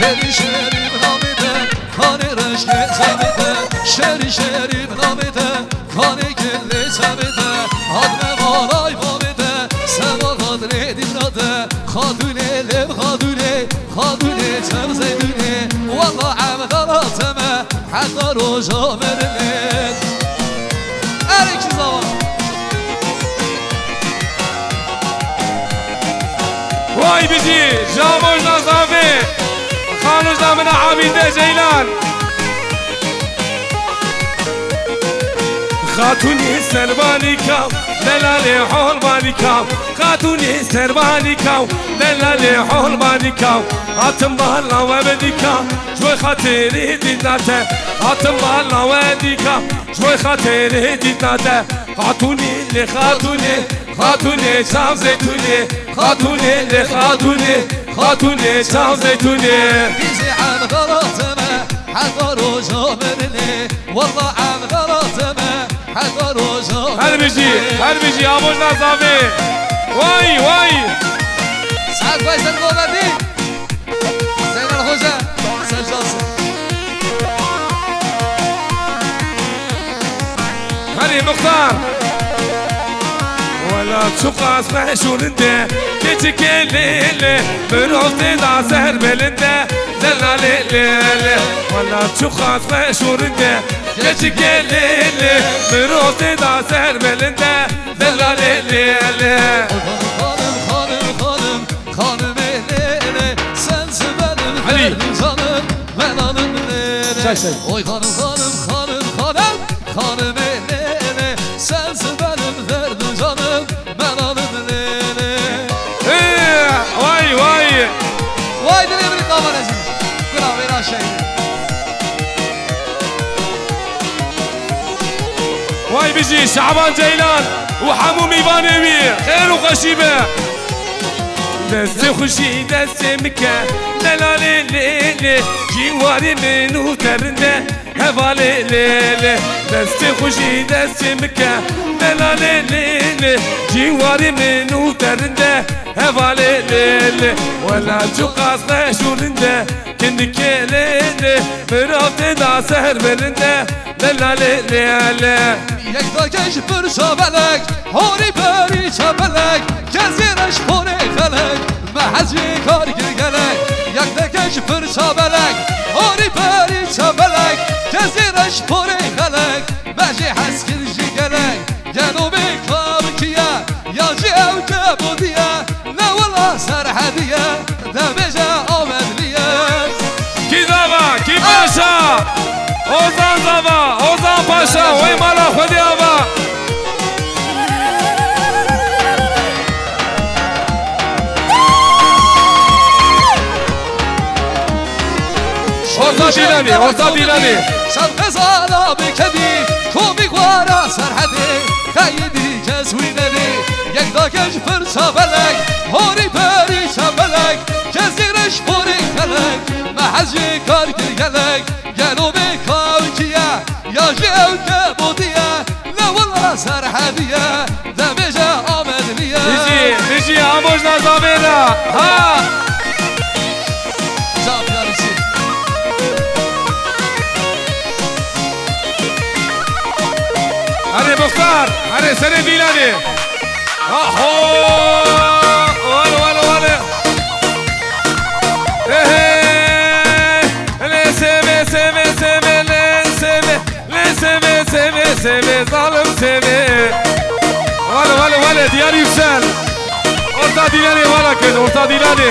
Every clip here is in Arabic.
شری شری بنامده کانی رشک زمده شری شری بنامده کانی کلی زمده آدم بالای بامده سما قدره دیراده خادونه لب خادونه خادونه تم زیدونه والله عمدالاتمه حقا روژا مرلد ارکی زمان وای بجی جاموش نصافی خانوش دامنا عبیده جیلان خاتونی سربانی کام دلالی حول بانی کام خاتونی سربانی کام دلالی حول بانی کام هاتم بالا و بدی کام شوی خاطری دیدناته هاتم بالا و بدی کام شوی خاطری دیدناته خاتونی لخاتونی خاتونی شام زیتونی خاتونی لخاتونی خاتونی شام زیتونی بیزی عم غلطمه حقا روژا مرله والله عم غلطمه حقا روژا هر بیجی آموز نصافی وای وای سعد فیصل قومدی زین الخوجه سجاسی هلی مختار ولا تشقاس محشورنده كيتك الليل بروحتي دا سهر بلنده زلنا ليل ولا تشقاس محشورنده كيتك الليل بروحتي دا سهر بلنده زلنا ليل خانم ليلي sensin benim her canım ben hanım leyli oy hanım leyli sensin benim derdim canım ben hanım leyli vay vay dile bir kameracı bravo ver aşağıya واي بيجي شعبان جيلان وحمو ميبانوي خير وخشيبه دستي خوشي دستي مكة دلالي ليلي جيواري منو ترنده هوالي ليلي دستي خوشي دستي مكة دلالي ليلي جيواري منو ترنده هوالي ليلي ولا جوقاس نشورنده كندك ليلي مرافت دا سهر برنده دلالي ليلي يكدا كش فرشا بلك هوري بري چبلك كزيرش خوري خلك محجي كار گرگلك يكدا كش فرشا بلك هوري بري چبلك كزيرش خوري خلك محجي حسكر جگلك جنوبي كابكيا يا جيو كابوديا لا والله سرحديا دمجا آمدليا كي زابا كي باشا اوزان زابا اوزان باشا وي مالا خودي ابا orta dilani شرق زالا بکدی کومی قوارا سرحدی خیلی کسوینی یک داکش فرچا بلک هوری پری چبلک کزیرش پوری خلک محجی کار گرگلک گلو بکاوکیه یا جیو کبودیه نه والله سرحدیه دمجا آمدلیه بيجي آموز نظامينا ها هري مختار هري سري بيلاني اهو ولا سيمي ظالم سيمي ولا ديار يفسال orta dilani ولا كده orta dilani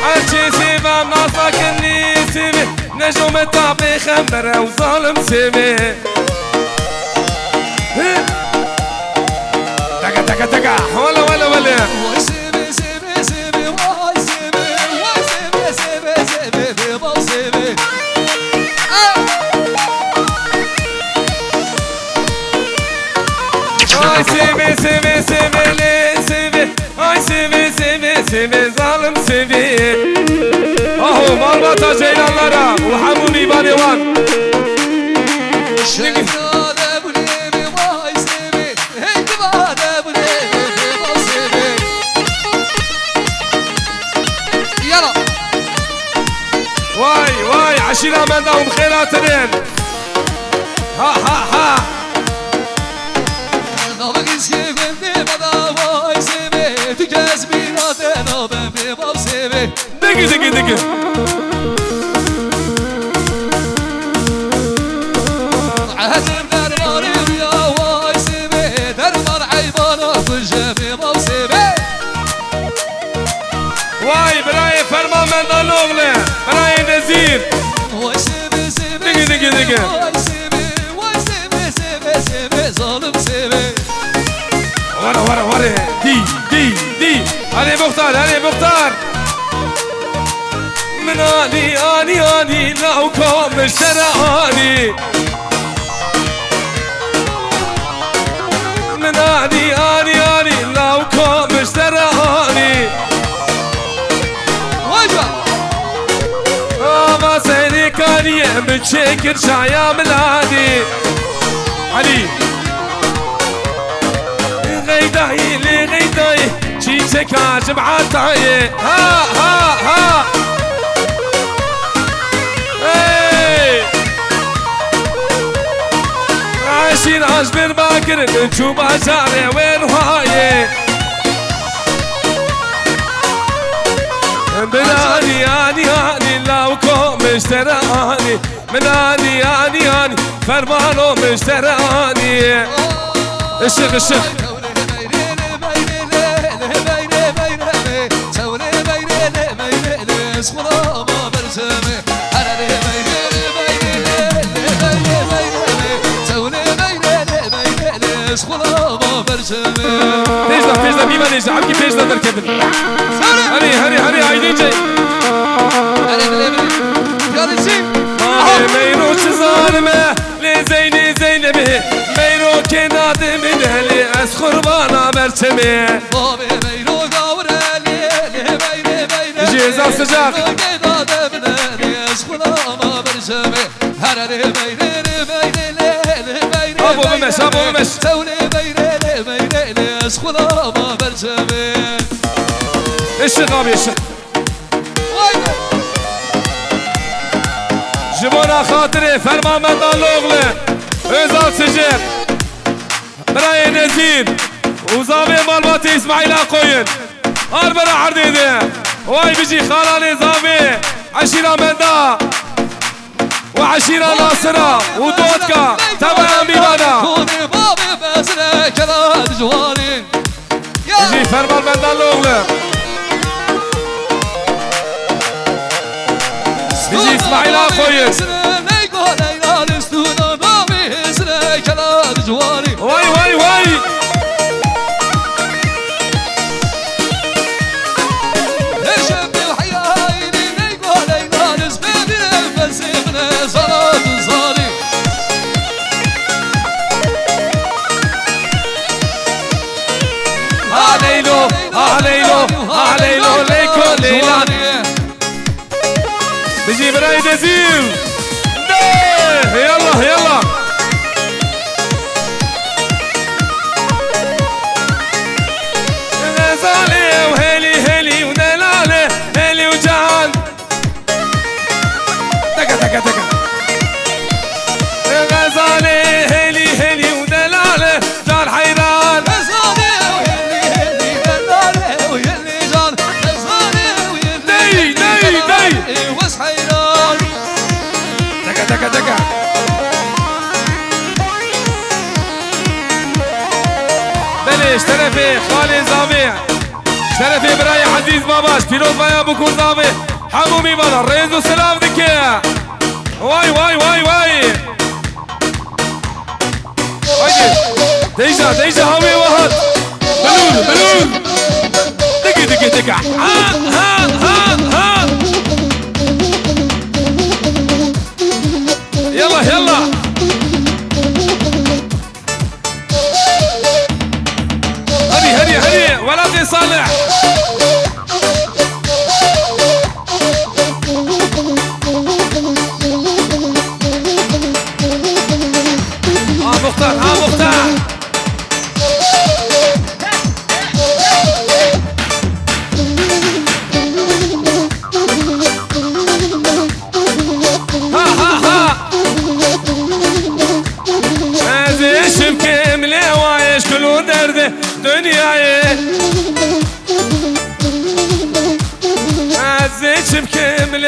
عشي سيما ناصلك اللي سيمي نجوم الطابي خمرة وظالم سيمي تكا تكا ولا سيمي ظالم سيمي اهو مربطة جيلانlara وحموني بانيوان وعشيرة من دوم خيراتنين ها ها ها نابقي سيبن دي بداواي سيبي تكاز بيرات نابن بباب سيبي دقي دقي دقي عهدم درباري ويا واي سيبي دربار عيبانا فجأة بباب سيبي واي براي فرمان من دالوغلي براي نزير واي سيبي سيبي دقي دقي دقي واي سيبي سيبي سيبي ظالم سيبي ورا ورا ورا دي علي مختار علي مختار من اني لو كان مشتراني من اني لو كان مشتراني وجه ما سيني كان متشكر شايا ملادي علي غيداي لي غيداي شيشك جمعتاي ها اي عايشين عجبر باكر نشوف اشارع وين هاي اني لو كوم اشتراني من اني فرمانو مشتراني الشيخ بيجدا بيما نيجا عمكي بيجدا دركبن هري عايدين جاي ميرو ظالمه لزيني زينبه ميرو كناد من اهلي اسخر بانا مرتمي جيزا سجاق ابو بمش الشغاب يا شيخ جبونا خاطري فرمان من دالوغلي ازال سجير براي نزير وزابي مالباتي اسماعيل اقوين اربرا عرديدي واي بيجي خالاني زابي عشيرة من دا وعشيرة ناصرة ودودكا تبع ميبانا يجي فرمان من دالوغلي بيجي اسماعيل اقوين واي عليلو ليكو ليلان بيجي براي نزير يلا غزالي وهيلي ونلالي هيلي وجان دقا غزالي هيلي ونلالي جان حيران وس حيران دقا بلي اشترفي خالي زابي اشترفي براي عزيز باباش بيروز بايا بكون زابي حمومي بلا ريز وسلام ذكي واي ديجا هاوي واحد بلول دقا ها يلا هدي ولدي صالح مختار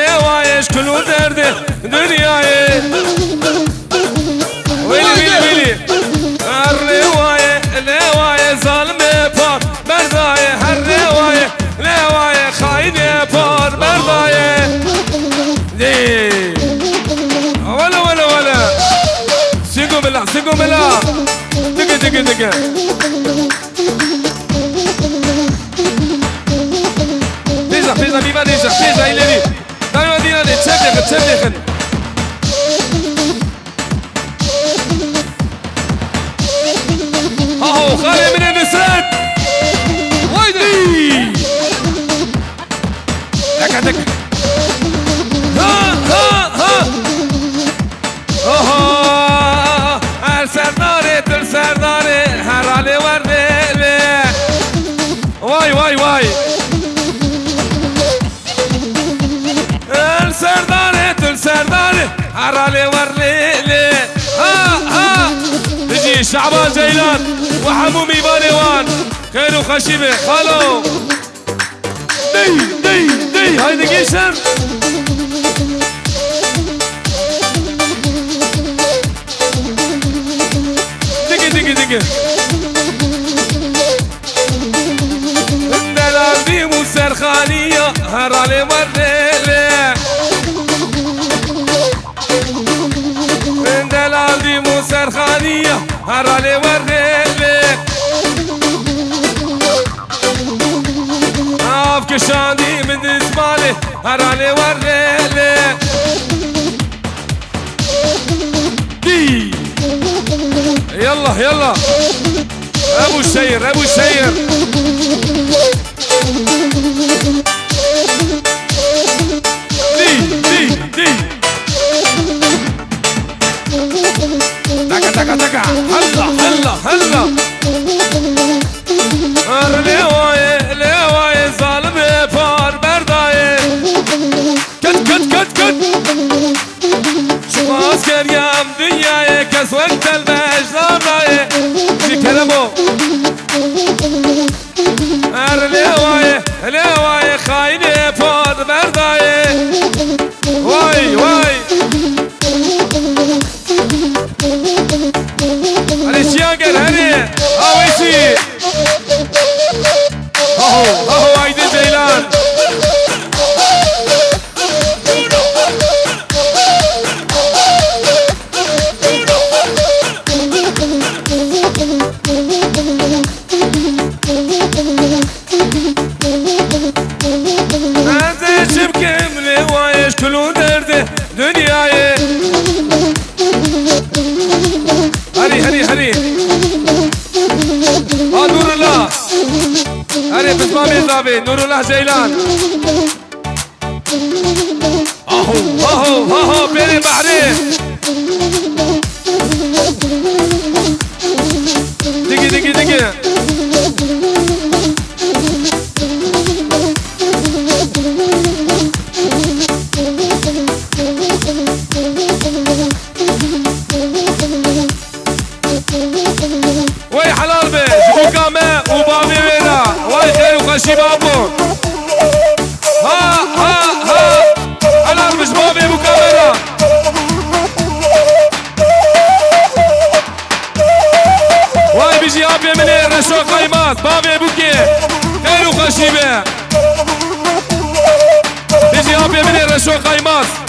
لوايش كله درده دنياي ويلي الرواية لواية ظالمة بار برداية هالرواية لواية خاينة بار برداية دي ولا سيقو بالله دقة Pesa, viva Deja, ileri. Daima dinle, çevre. Aho, Khale min Nusret. Haydi. Tek. Ha. Oho. Her serdare, her hali var le. Vay. السرداني حرالي ورليلي ها تجي شعبان جيلان وحمومي باليوان خير وخشيبه خالو دي هاي دقيشن دقي دلال دي مسرخانية حرالي ورليلي دلالي مسرخانية هرالي وريلي كشاندي من دسمالي هرالي وريلي دي يلا ابو الشير دي تكا هلا لواي ظالمي فار برداي كت شو عسكر يام دنياي كس وقت المجد ضاي في كلامه لواي خايني فار برداي واي هني اويسي اهو عيد جيلان نازل شبكم لوايش كلو درده دنياي هني نور الله هني بسمامي زابي نور الله جيلان اهو بيري بحرين دقي وي حلال بي جبوكا ما وبابي وينا وي خير وخشي بابو ها حلال مش بابي ابو كاميرا وي بيجي ابي من رشوق قيمات بابي ابو كي خير وخشي بي بيجي ابي من رشوق قيمات